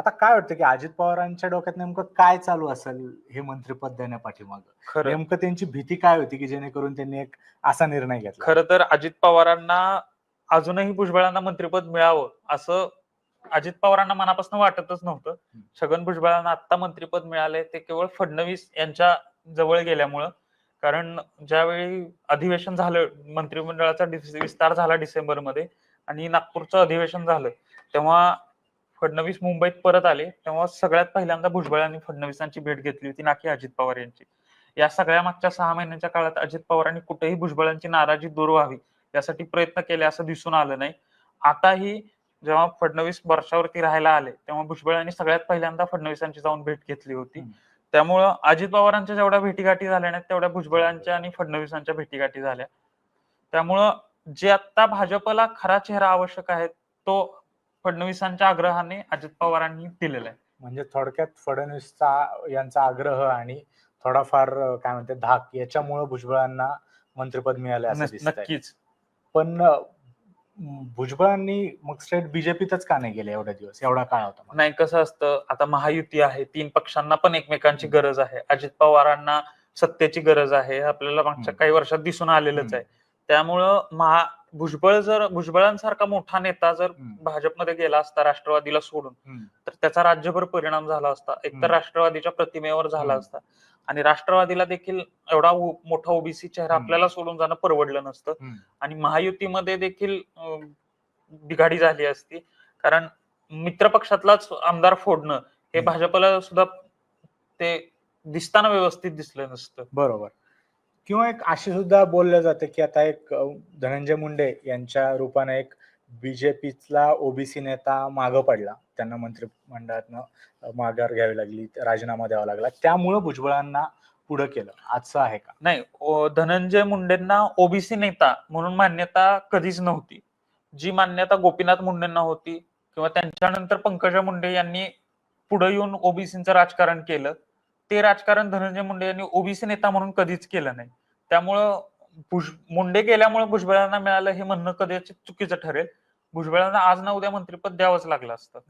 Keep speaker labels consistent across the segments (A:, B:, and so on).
A: आता काय वाटतं, की अजित पवारांच्या डोक्यात नेमकं काय चालू असेल हे मंत्रिपद देण्यापाठीमागं?
B: खरं
A: नेमकं त्यांची भीती काय होती, की जेणेकरून त्यांनी एक असा निर्णय घेतला?
B: खरं तर अजित पवारांना अजूनही भुजबळांना मंत्रिपद मिळावं असं अजित पवारांना मनापासून वाटतच नव्हतं. छगन भुजबळांना आता मंत्रिपद मिळाले ते केवळ फडणवीस यांच्या जवळ गेल्यामुळं. कारण ज्यावेळी अधिवेशन झालं, मंत्रिमंडळाचा विस्तार झाला डिसेंबरमध्ये आणि नागपूरचं अधिवेशन झालं, तेव्हा फडणवीस मुंबईत परत आले. तेव्हा सगळ्यात पहिल्यांदा भुजबळांनी फडणवीसांची भेट घेतली होती, ना की अजित पवार यांची. या सगळ्या मागच्या 6 महिन्यांच्या काळात अजित पवारांनी कुठेही भुजबळांची नाराजी दूर व्हावी यासाठी प्रयत्न केले असं दिसून आलं नाही. आताही जेव्हा फडणवीस वर्षावरती राहायला आले, तेव्हा भुजबळांनी सगळ्यात पहिल्यांदा फडणवीसांची जाऊन भेट घेतली होती. त्यामुळं अजित पवारांच्या जेवढ्या भेटीगाठी झाल्या नाहीत, तेवढ्या भुजबळांच्या आणि फडणवीसांच्या भेटीगाठी झाल्या. त्यामुळं जे आता भाजपला खरा चेहरा आवश्यक आहे, तो फडणवीसांच्या आग्रहाने अजित पवारांनी दिलेला आहे.
A: म्हणजे थोडक्यात यांचा आग्रह आणि थोडाफार काय म्हणतात धाक याच्यामुळे भुजबळांना मंत्रिपद मिळालं असं दिसतंय.
B: नक्कीच.
A: पण भुजबळांनी मग स्ट्रेट बीजेपीतच का नाही गेले एवढे दिवस? एवढा काळ होता मग.
B: नाही, कसं असतं, आता महायुती आहे, 3 पक्षांना पण एकमेकांची गरज आहे. अजित पवारांना सत्तेची गरज आहे, हे आपल्याला मागच्या काही वर्षात दिसून आलेलंच आहे. त्यामुळं भुजबळांसारखा मोठा नेता जर भाजपमध्ये गेला असता राष्ट्रवादीला सोडून, तर त्याचा राज्यभर परिणाम झाला असता. एकतर राष्ट्रवादीच्या प्रतिमेवर झाला असता आणि राष्ट्रवादीला देखील एवढा मोठा ओबीसी चेहरा आपल्याला सोडून जाणं परवडलं नसतं आणि महायुतीमध्ये देखील बिघाडी झाली असती. कारण मित्र पक्षातलाच आमदार फोडणं हे भाजपला सुद्धा ते दिसताना व्यवस्थित दिसलं नसतं.
A: बरोबर. किंवा एक अशी सुद्धा बोललं जातं, की आता एक धनंजय मुंडे यांच्या रूपाने एक बीजेपीतला ओबीसी नेता मागं पडला. त्यांना मंत्रिमंडळातनं माघार घ्यावी लागली, राजीनामा द्यावा लागला. त्यामुळं भुजबळांना पुढं केलं, असं आहे का?
B: नाही, धनंजय मुंडेंना ओबीसी नेता म्हणून मान्यता कधीच नव्हती. जी मान्यता गोपीनाथ मुंडेंना होती किंवा त्यांच्यानंतर पंकजा मुंडे यांनी पुढे येऊन ओबीसीचं राजकारण केलं, ते राजकारण धनंजय मुंडे यांनी ओबीसी नेता म्हणून कधीच केलं नाही. त्यामुळं मुंडे गेल्यामुळे भुजबळांना मिळालं हे म्हणणं कदाचित चुकीचं ठरेल. भुजबळांना आज ना उद्या मंत्रिपद द्यावंच लागलं असतं.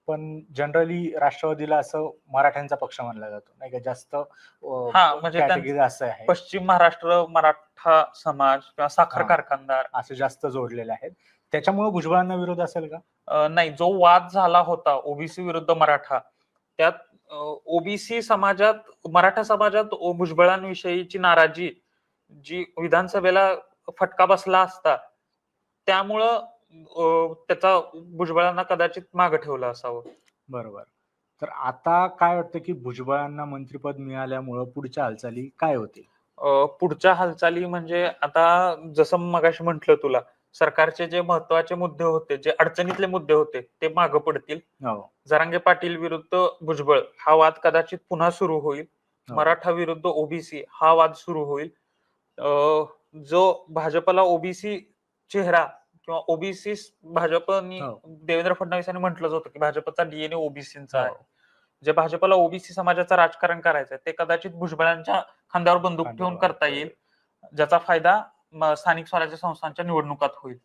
A: पण जनरली राष्ट्रवादीला असं मराठ्यांचा पक्ष मानला जातो, नाही का? जास्त
B: म्हणजे
A: कॅटेगरी असं आहे.
B: पश्चिम महाराष्ट्र, मराठा समाज किंवा साखर कारखानदार
A: असे जास्त जोडलेले आहेत. त्याच्यामुळे भुजबळांना विरोध असेल का?
B: नाही, जो वाद झाला होता ओबीसी विरुद्ध मराठा, त्यात ओबीसी समाजात, मराठा समाजात भुजबळांविषयीची नाराजी जी विधानसभेला फटका बसला असता, त्यामुळं त्याचा भुजबळांना कदाचित मागे ठेवलं असावं.
A: बरोबर. तर आता काय वाटतं, की भुजबळांना मंत्रिपद मिळाल्यामुळं पुढच्या हालचाली काय होतील?
B: पुढच्या हालचाली म्हणजे आता जसं मगाशी म्हटलं तुला, सरकारचे जे महत्वाचे मुद्दे होते, जे अडचणीतले मुद्दे होते, ते मागे पडतील. जरांगे पाटील विरुद्ध भुजबळ हा वाद कदाचित पुन्हा सुरू होईल. मराठा विरुद्ध ओबीसी हा वाद सुरू होईल. जो भाजपला ओबीसी चेहरा किंवा ओबीसी भाजपनी देवेंद्र फडणवीसांनी म्हटलंच होतं, की भाजपचा डीएनए ओबीसीचा आहे. जे भाजपला ओबीसी समाजाचं राजकारण करायचंय ते कदाचित भुजबळांच्या खांद्यावर बंदूक ठेवून करता येईल, ज्याचा फायदा स्थानिक स्वराज्य संस्थांच्या निवडणुकात होईल.